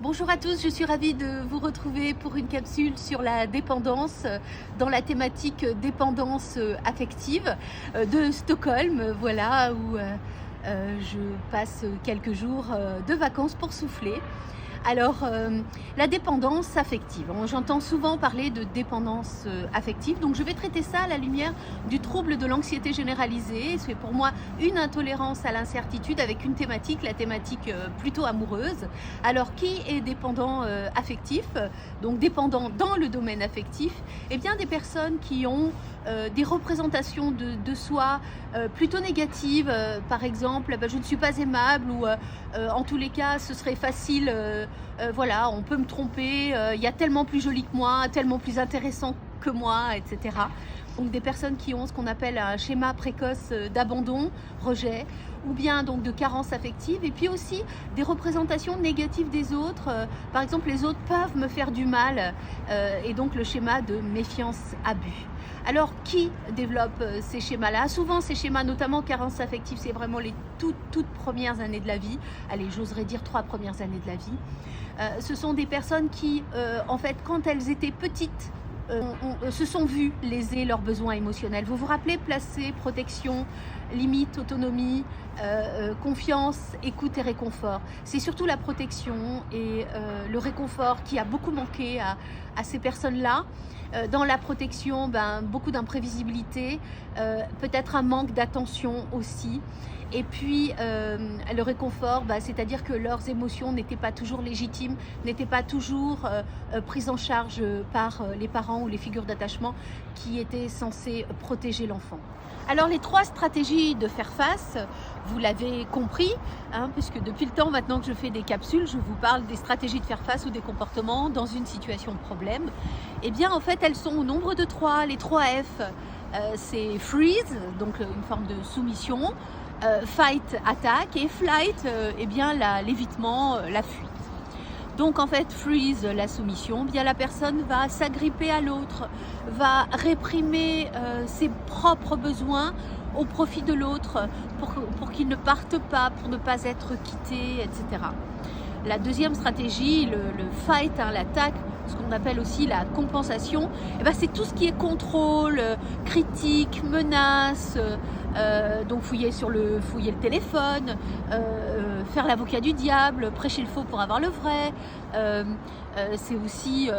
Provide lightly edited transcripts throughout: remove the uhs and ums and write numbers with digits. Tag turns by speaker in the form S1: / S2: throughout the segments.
S1: Bonjour à tous, je suis ravie de vous retrouver pour une capsule sur la dépendance dans la thématique dépendance affective de Stockholm, voilà où je passe quelques jours de vacances pour souffler. Alors, la dépendance affective. J'entends souvent parler de dépendance affective, donc je vais traiter ça à la lumière du trouble de l'anxiété généralisée. C'est pour moi une intolérance à l'incertitude avec une thématique, la thématique plutôt amoureuse. Alors, qui est dépendant affectif? Donc, dépendant dans le domaine affectif, eh bien, des personnes qui ont des représentations de soi plutôt négatives, par exemple, je ne suis pas aimable ou en tous les cas, ce serait facile. Voilà, on peut me tromper, il y a tellement plus joli que moi, tellement plus intéressant que moi, etc. Donc des personnes qui ont ce qu'on appelle un schéma précoce d'abandon, rejet, ou bien donc de carence affective, et puis aussi des représentations négatives des autres. Par exemple, les autres peuvent me faire du mal, et donc le schéma de méfiance-abus. Alors, qui développe ces schémas-là? Souvent, ces schémas, notamment carence affective, c'est vraiment les toutes premières années de la vie. Allez, j'oserais dire 3 premières années de la vie. Ce sont des personnes qui, en fait, quand elles étaient petites, se sont vues léser leurs besoins émotionnels. Vous vous rappelez, placer, protection, limite, autonomie, confiance, écoute et réconfort. C'est surtout la protection et le réconfort qui a beaucoup manqué à ces personnes-là. Dans la protection, beaucoup d'imprévisibilité, peut-être un manque d'attention aussi. Et puis le réconfort, c'est-à-dire que leurs émotions n'étaient pas toujours légitimes, n'étaient pas toujours prises en charge par les parents ou les figures d'attachement qui étaient censées protéger l'enfant. Alors les 3 stratégies de faire face, vous l'avez compris, puisque depuis le temps maintenant que je fais des capsules, je vous parle des stratégies de faire face ou des comportements dans une situation de problème. Eh bien en fait elles sont au nombre de 3, les 3 F. C'est freeze, donc une forme de soumission, fight, attaque, et flight, l'évitement, la fuite. Donc en fait, freeze, la soumission, bien la personne va s'agripper à l'autre, va réprimer ses propres besoins au profit de l'autre pour qu'il ne parte pas, pour ne pas être quitté, etc. La deuxième stratégie, le fight, l'attaque, ce qu'on appelle aussi la compensation, c'est tout ce qui est contrôle, critique, menace, donc fouiller le téléphone, faire l'avocat du diable, prêcher le faux pour avoir le vrai, c'est aussi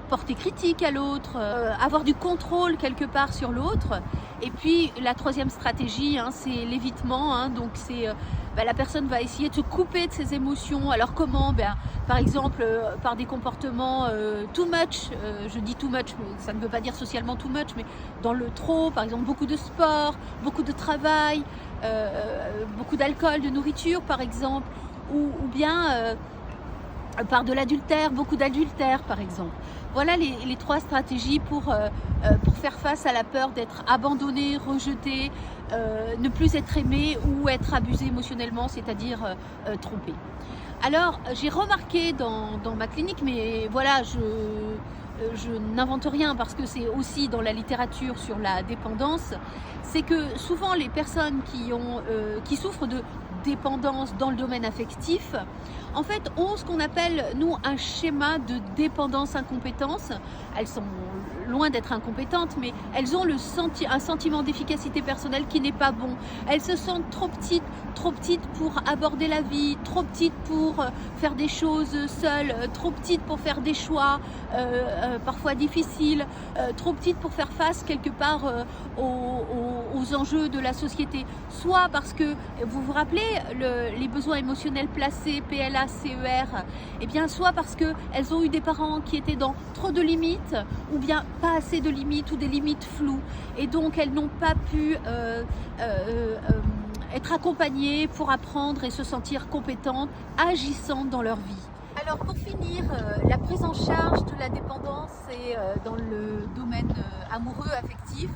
S1: porter critique à l'autre, avoir du contrôle quelque part sur l'autre. Et puis la troisième stratégie, c'est l'évitement, donc c'est la personne va essayer de se couper de ses émotions. Alors comment? Par exemple par des comportements too much, je dis too much, mais ça ne veut pas dire socialement too much, mais dans le trop, par exemple beaucoup de sport, beaucoup de travail, beaucoup d'alcool, de nourriture par exemple, ou bien par de l'adultère, beaucoup d'adultère par exemple. Voilà les 3 stratégies pour faire face à la peur d'être abandonné, rejeté, ne plus être aimé ou être abusé émotionnellement, c'est-à-dire trompé. Alors j'ai remarqué dans ma clinique, mais voilà, je n'invente rien parce que c'est aussi dans la littérature sur la dépendance, c'est que souvent les personnes qui souffrent de dépendance dans le domaine affectif, en fait, ont ce qu'on appelle, nous, un schéma de dépendance-incompétence. Elles sont loin d'être incompétentes, mais elles ont un sentiment d'efficacité personnelle qui n'est pas bon. Elles se sentent trop petites pour aborder la vie, trop petites pour faire des choses seules, trop petites pour faire des choix parfois difficiles, trop petites pour faire face quelque part aux enjeux de la société. Soit parce que, vous vous rappelez, les besoins émotionnels placés, PLA, CER, soit parce qu'elles ont eu des parents qui étaient dans trop de limites, ou bien pas assez de limites, ou des limites floues, et donc elles n'ont pas pu être accompagnées pour apprendre et se sentir compétentes, agissantes dans leur vie. Alors pour finir, la prise en charge de la dépendance et dans le domaine amoureux, affectif,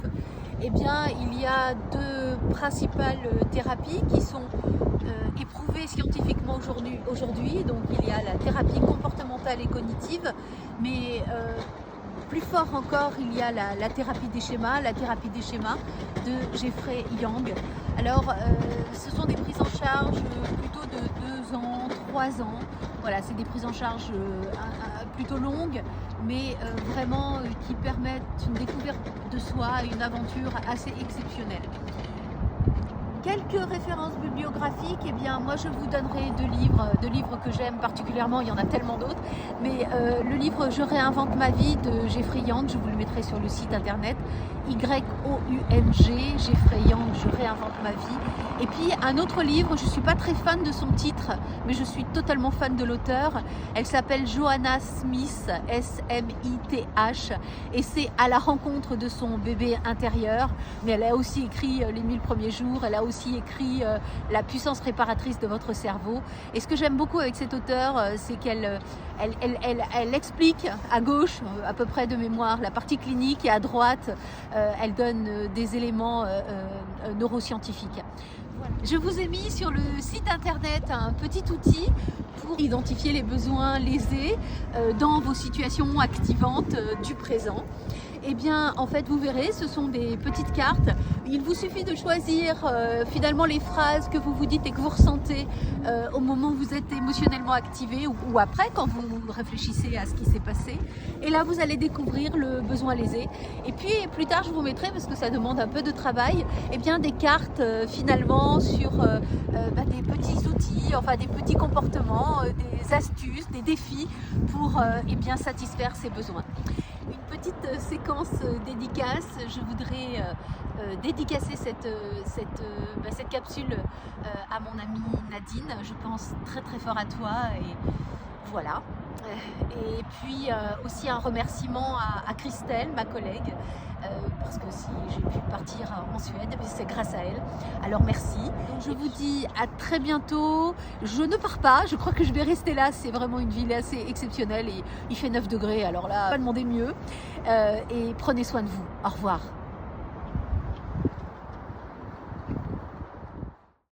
S1: il y a 2 principales thérapies qui sont éprouvées scientifiquement aujourd'hui. Donc il y a la thérapie comportementale et cognitive, mais plus fort encore, il y a la thérapie des schémas de Jeffrey Young. Alors ce sont des prises en charge plutôt de 2 ans, 3 ans, Voilà, c'est des prises en charge plutôt longues, mais vraiment qui permettent une découverte de soi, une aventure assez exceptionnelle. Quelques références bibliographiques, eh bien moi je vous donnerai deux livres que j'aime particulièrement, il y en a tellement d'autres, mais le livre Je réinvente ma vie de Jeffrey Yang, je vous le mettrai sur le site internet, Y-O-U-N-G, Jeffrey Yang, Je réinvente ma vie. Et puis un autre livre, je ne suis pas très fan de son titre, mais je suis totalement fan de l'auteur. Elle s'appelle Joanna Smith, S-M-I-T-H, et c'est à la rencontre de son bébé intérieur. Mais elle a aussi écrit Les 1000 premiers jours, elle a aussi écrit La puissance réparatrice de votre cerveau. Et ce que j'aime beaucoup avec cet auteur, c'est qu'elle explique à gauche, à peu près de mémoire, la partie clinique, et à droite, elle donne des éléments neuroscientifiques. Voilà. Je vous ai mis sur le site internet un petit outil pour identifier les besoins lésés dans vos situations activantes du présent. Eh bien, en fait, vous verrez, ce sont des petites cartes. Il vous suffit de choisir finalement les phrases que vous vous dites et que vous ressentez au moment où vous êtes émotionnellement activé ou après, quand vous réfléchissez à ce qui s'est passé. Et là, vous allez découvrir le besoin lésé. Et puis, plus tard, je vous mettrai, parce que ça demande un peu de travail, eh bien, des cartes finalement sur des petits outils, enfin des petits comportements, des astuces, des défis pour eh bien, satisfaire ses besoins. Une petite séquence dédicace, je voudrais dédicacer cette capsule à mon amie Nadine. Je pense très très fort à toi et voilà. Et puis aussi un remerciement à Christelle, ma collègue, parce que si j'ai pu partir en Suède, c'est grâce à elle. Alors merci. Donc je vous dis à très bientôt. Je ne pars pas, je crois que je vais rester là. C'est vraiment une ville assez exceptionnelle et il fait 9 degrés. Alors là, pas demander mieux. Et prenez soin de vous. Au revoir.